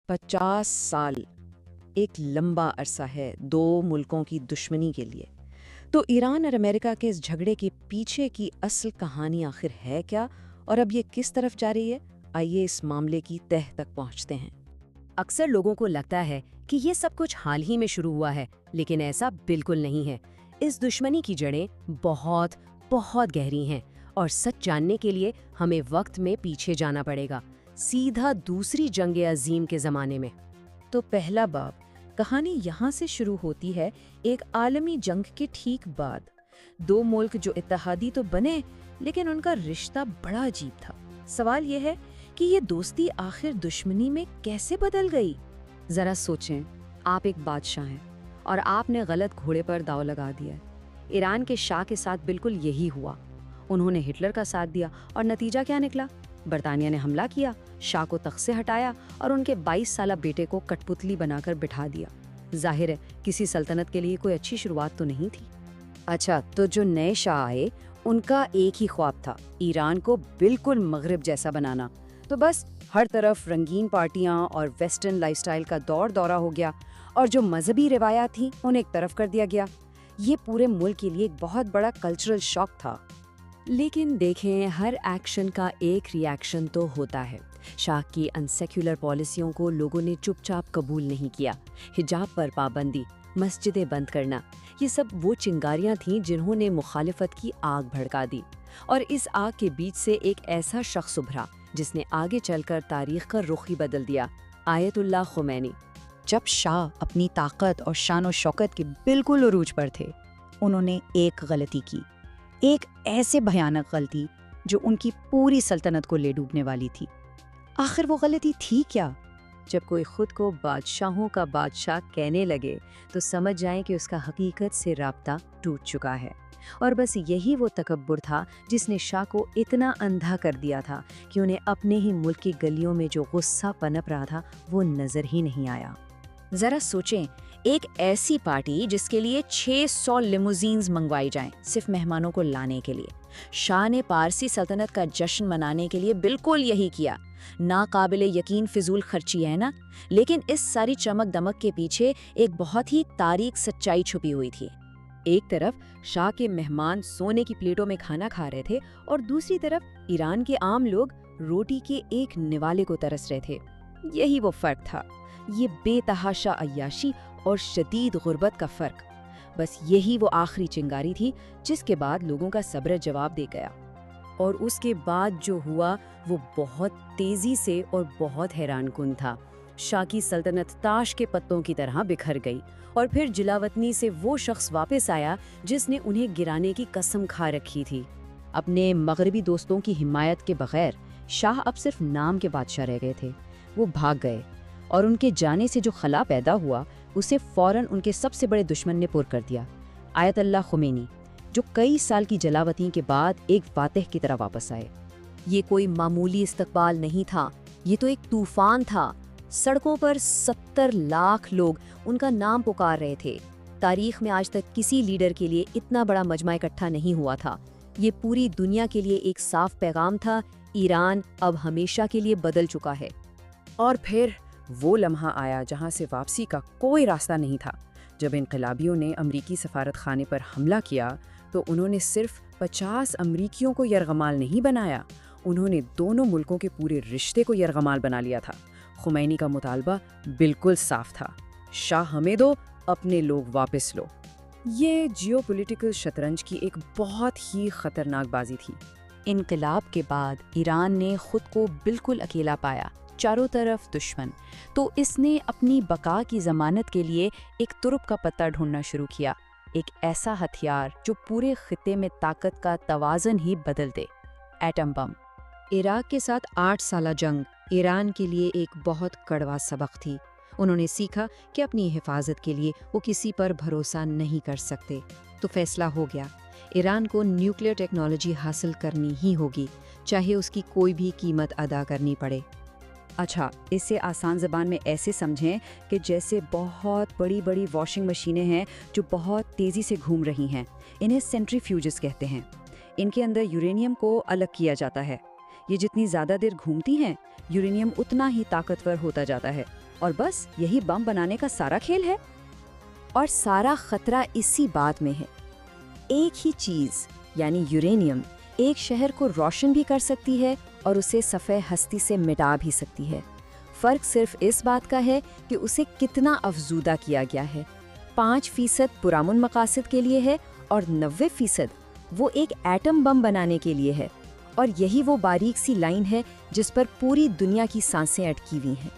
50 साल एक लंबा अरसा है दो मुल्कों की दुश्मनी के लिए। तो ईरान और अमेरिका के इस झगड़े के पीछे की असल कहानी आखिर है क्या, और अब ये किस तरफ जा रही है? आइए इस मामले की तह तक पहुंचते हैं। अक्सर लोगों को लगता है कि ये सब कुछ हाल ही में शुरू हुआ है, लेकिन ऐसा बिल्कुल नहीं है। इस दुश्मनी की जड़ें बहुत बहुत गहरी हैं और सच जानने के लिए हमें वक्त में पीछे जाना पड़ेगा, सीधा दूसरी जंग अजीम के ज़माने में। तो पहला बाब, कहानी यहाँ से शुरू होती है एक आलमी जंग के ठीक बाद। दो मुल्क जो इत्तेहादी तो बने, लेकिन उनका रिश्ता बड़ा अजीब था। सवाल यह है कि ये दोस्ती आखिर दुश्मनी में कैसे बदल गई? ज़रा सोचें, आप एक बादशाह हैं और आपने गलत घोड़े पर दांव लगा दिया है। ईरान के शाह के साथ बिल्कुल यही हुआ। उन्होंने हिटलर का साथ दिया और नतीजा क्या निकला? बरतानिया ने हमला किया, शाह को तख्त से हटाया और उनके 22 साला बेटे को कठपुतली बनाकर बिठा दिया। जाहिर है किसी सल्तनत के लिए कोई अच्छी शुरुआत तो नहीं थी। अच्छा, तो जो नए शाह आए उनका एक ही ख्वाब था, ईरान को बिल्कुल मगरिब जैसा बनाना। तो बस हर तरफ रंगीन पार्टियां और वेस्टर्न लाइफस्टाइल का दौर दौरा हो गया, और जो मजहबी रिवायात थी उन्हें एक तरफ कर दिया गया। ये पूरे मुल्क के लिए एक बहुत बड़ा कल्चरल शॉक था। लेकिन देखें, हर एक्शन का एक रिएक्शन तो होता है। शाह की अनसेक्युलर पॉलिसियों को लोगों ने चुपचाप कबूल नहीं किया। हिजाब पर पाबंदी, मस्जिदें बंद करना, ये सब वो चिंगारियां थीं जिन्होंने मुखालिफत की आग भड़का दी। और इस आग के बीच से एक ऐसा शख्स उभरा जिसने आगे चलकर तारीख का रुख ही बदल दिया, आयतुल्लाह खुमैनी। जब शाह अपनी ताकत और शान और शौकत के बिल्कुल उरूज पर थे, उन्होंने एक गलती की, एक ऐसे भयानक गलती जो उनकी पूरी सल्तनत को ले डूबने वाली थी। आखिर वो गलती थी क्या? जब कोई खुद को बादशाहों का बादशाह कहने लगे तो समझ जाएं कि उसका हकीकत से राब्ता टूट चुका है। और बस यही वो तकब्बुर था जिसने शाह को इतना अंधा कर दिया था कि उन्हें अपने ही मुल्क की गलियों में जो गुस्सा पनप रहा था वो नजर ही नहीं आया। जरा सोचें, एक ऐसी पार्टी जिसके लिए 600 लिमोजीन्स मंगवाई जाएं सिर्फ मेहमानों को लाने के लिए। शाह ने पारसी सल्तनत का जश्न मनाने के लिए बिल्कुल यही किया। नाकाबिले यकीन फिजूल खर्ची है ना? लेकिन इस सारी चमक दमक के पीछे एक बहुत ही तारीख सच्चाई छुपी हुई थी। एक तरफ शाह के मेहमान सोने की प्लेटों में खाना खा रहे थे और दूसरी तरफ ईरान के आम लोग रोटी के एक निवाले को तरस रहे थे। यही वो फर्क था, ये बेतहाशा अय्याशी और शदीद गुर्बत का फर्क। बस यही वो आखिरी चिंगारी थी जिसके बाद लोगों का सब्र जवाब दे गया। और उसके बाद जो हुआ वो बहुत तेजी से और बहुत हैरानकुन था। शाह की सल्तनत ताश के पत्तों की तरह बिखर गई, और फिर जिलावतनी से वो शख्स वापस आया जिसने उन्हें गिराने की कसम खा रखी थी। अपने मगरबी दोस्तों की हिमायत के बगैर शाह अब सिर्फ नाम के बादशाह रह गए थे। वो भाग गए और उनके जाने से जो खला पैदा हुआ उसे फौरन उनके सबसे बड़े दुश्मन ने पुर कर दिया, आयतुल्लाह खुमैनी, जो कई साल की जलावतनी के बाद एक फातिह की तरह वापस आए। ये कोई मामूली इस्तकबाल नहीं था, ये तो एक तूफान था। सड़कों पर 70 लाख लोग उनका नाम पुकार रहे थे। तारीख में आज तक किसी लीडर के लिए इतना बड़ा मजमा इकट्ठा नहीं हुआ था। ये पूरी दुनिया के लिए एक साफ पैगाम था, ईरान अब हमेशा के लिए बदल चुका है। और फिर वो लम्हा आया जहां से वापसी का कोई रास्ता नहीं था। जब इनकलाबियों ने अमरीकी सफारत खाने पर हमला किया तो उन्होंने सिर्फ 50 अमरीकियों को यरगमाल नहीं बनाया, उन्होंने दोनों मुल्कों के पूरे रिश्ते को यरगमाल बना लिया था। खुमैनी का मुतालबा बिल्कुल साफ था, शाह हमें दो, अपने लोग वापस लो। ये जियोपॉलिटिकल शतरंज की एक बहुत ही खतरनाक बाजी थी। इनकलाब के बाद ईरान ने खुद को बिल्कुल अकेला पाया, चारों तरफ दुश्मन। तो इसने अपनी बका की जमानत के लिए एक तुरुप का पत्ता ढूंढना शुरू किया, एक ऐसा हथियार जो पूरे खित्ते में ताकत का तवाज़न ही बदल दे, एटम बम। इराक के साथ 8 साला जंग ईरान के लिए एक बहुत कड़वा सबक थी। उन्होंने सीखा कि अपनी हिफाजत के लिए वो किसी पर भरोसा नहीं कर सकते। तो फैसला हो गया, ईरान को न्यूक्लियर टेक्नोलॉजी हासिल करनी ही होगी, चाहे उसकी कोई भी कीमत अदा करनी पड़े। अच्छा, इसे आसान ज़बान में ऐसे समझें कि जैसे बहुत बड़ी बड़ी वॉशिंग मशीनें हैं जो बहुत तेज़ी से घूम रही हैं। इन्हें सेंट्रीफ्यूजेस कहते हैं। इनके अंदर यूरेनियम को अलग किया जाता है। ये जितनी ज़्यादा देर घूमती हैं, यूरेनियम उतना ही ताकतवर होता जाता है। اور بس یہی بم بنانے کا سارا کھیل ہے؟ اور سارا خطرہ اسی بات میں ہے۔ ایک ہی چیز یعنی یورینیم ایک شہر کو روشن بھی کر سکتی ہے اور اسے صفحہ ہستی سے مٹا بھی سکتی ہے۔ فرق صرف اس بات کا ہے کہ اسے کتنا افزودہ کیا گیا ہے۔ 5% پرامن مقاصد کے لیے ہے اور 90% وہ ایک ایٹم بم بنانے کے لیے ہے، اور یہی وہ باریک سی لائن ہے جس پر پوری دنیا کی سانسیں اٹکی ہوئی ہیں۔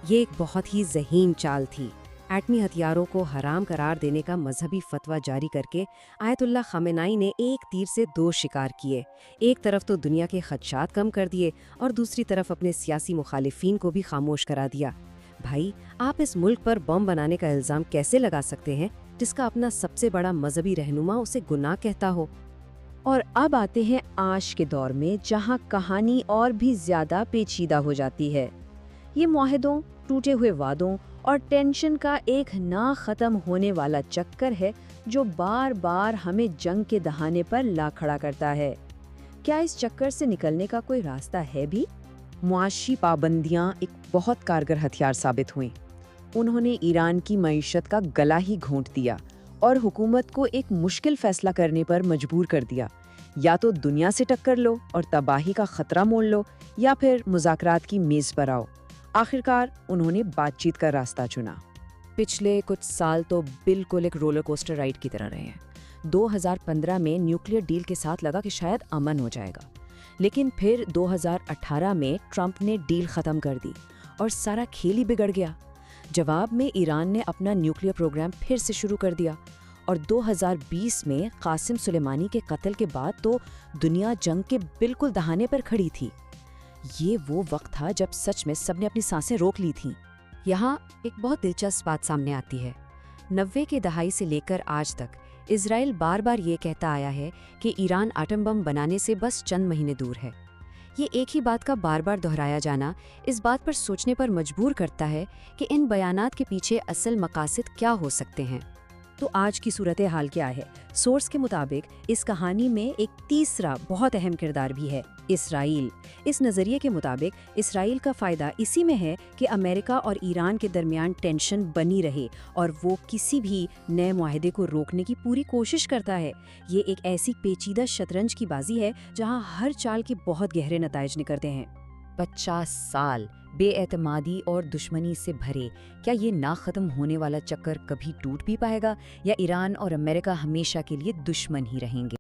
یہ ایک بہت ہی ذہین چال تھی۔ ایٹمی ہتھیاروں کو حرام قرار دینے کا مذہبی فتویٰ جاری کر کے آیت اللہ خامنائی نے ایک تیر سے 2 شکار کیے۔ ایک طرف تو دنیا کے خدشات کم کر دیے اور دوسری طرف اپنے سیاسی مخالفین کو بھی خاموش کرا دیا۔ بھائی، آپ اس ملک پر بم بنانے کا الزام کیسے لگا سکتے ہیں جس کا اپنا سب سے بڑا مذہبی رہنما اسے گناہ کہتا ہو؟ اور اب آتے ہیں آج کے دور میں، جہاں کہانی اور بھی زیادہ پیچیدہ ہو جاتی ہے۔ یہ معاہدوں، ٹوٹے ہوئے وعدوں اور ٹینشن کا ایک نہ ختم ہونے والا چکر ہے جو بار بار ہمیں جنگ کے دہانے پر لا کھڑا کرتا ہے۔ کیا اس چکر سے نکلنے کا کوئی راستہ ہے بھی؟ معاشی پابندیاں ایک بہت کارگر ہتھیار ثابت ہوئیں۔ انہوں نے ایران کی معیشت کا گلا ہی گھونٹ دیا اور حکومت کو ایک مشکل فیصلہ کرنے پر مجبور کر دیا، یا تو دنیا سے ٹکر لو اور تباہی کا خطرہ مول لو، یا پھر مذاکرات کی میز پر آؤ۔ آخرکار انہوں نے بات چیت کا راستہ چنا۔ پچھلے کچھ سال تو بالکل ایک رولر کوسٹر رائڈ کی طرح رہے ہیں۔ 2015 میں نیوکلیئر ڈیل کے ساتھ لگا کہ شاید امن ہو جائے گا، لیکن پھر 2018 میں ٹرمپ نے ڈیل ختم کر دی اور سارا کھیل ہی بگڑ گیا۔ جواب میں ایران نے اپنا نیوکلیئر پروگرام پھر سے شروع کر دیا، اور 2020 میں قاسم سلیمانی کے قتل کے بعد تو دنیا جنگ کے بالکل دہانے پر کھڑی تھی۔ یہ وہ وقت تھا جب سچ میں سب نے اپنی سانسیں روک لی تھیں۔ یہاں ایک بہت دلچسپ بات سامنے آتی ہے۔ 90 کے دہائی سے لے کر آج تک اسرائیل بار بار یہ کہتا آیا ہے کہ ایران ایٹم بم بنانے سے بس چند مہینے دور ہے۔ یہ ایک ہی بات کا بار بار دہرایا جانا اس بات پر سوچنے پر مجبور کرتا ہے کہ ان بیانات کے پیچھے اصل مقاصد کیا ہو سکتے ہیں۔ تو آج کی صورتحال کیا ہے؟ سورس کے مطابق اس کہانی میں ایک تیسرا بہت اہم کردار بھی ہے، اسرائیل۔ اس نظریے کے مطابق اسرائیل کا فائدہ اسی میں ہے کہ امریکہ اور ایران کے درمیان ٹینشن بنی رہے اور وہ کسی بھی نئے معاہدے کو روکنے کی پوری کوشش کرتا ہے۔ یہ ایک ایسی پیچیدہ شطرنج کی بازی ہے جہاں ہر چال کے بہت گہرے نتائج نکلتے ہیں۔ 50 سال بے اعتمادی اور دشمنی سے بھرے، کیا یہ نہ ختم ہونے والا چکر کبھی ٹوٹ بھی پائے گا، یا ایران اور امریکہ ہمیشہ کے لیے دشمن ہی رہیں گے؟